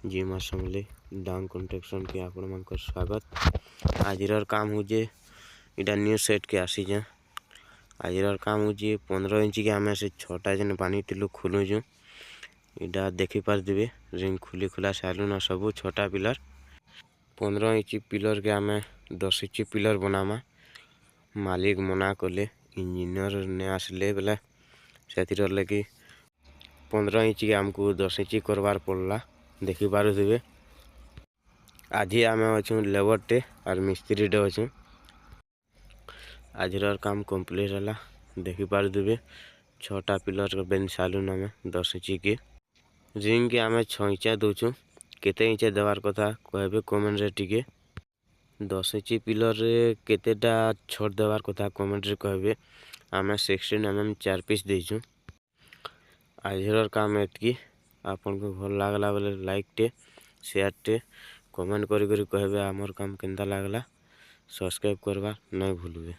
Gym assembly down construction के आपण मन स्वागत। आज काम हो इटा न्यू सेट के आसीजे। आज काम हो 15 इंच के आम से 6टा जन पानी टिलू खोलुचु। इटा देखी पारे रिंग खुली खुला सारू न सब 6टा पिलर 15 इंच पिलर के आम 10 इंच पिलर बनामा। मालिक मना कले इंजीनियर ने आसले बेले से लगी 15 इंच के आमको 10 इंच करवार पड़ला। देखी पारे आज आम अच्छे लेबर टे और मिस्त्री टे अच्छे। आज काम कम्प्लीट है। देखी पारे 6टा पिलर बेन सालू आम 10 इंच के रिंग के आम 6 इंच दौचु। केते इंच देवार कथा कहे कमेंट रे टिके 10 इंच पिलर रे केतेटा छड़ देवार कथा कमेंट रे कहे। आम 16 mm 4 पीस देचु। आज काम एतकी आपन को भल लागला बोले लाइक टे शेयर टे कमेंट करी कहे आमर काम केंता लागला। सब्सक्राइब करवा नहीं भूलवे।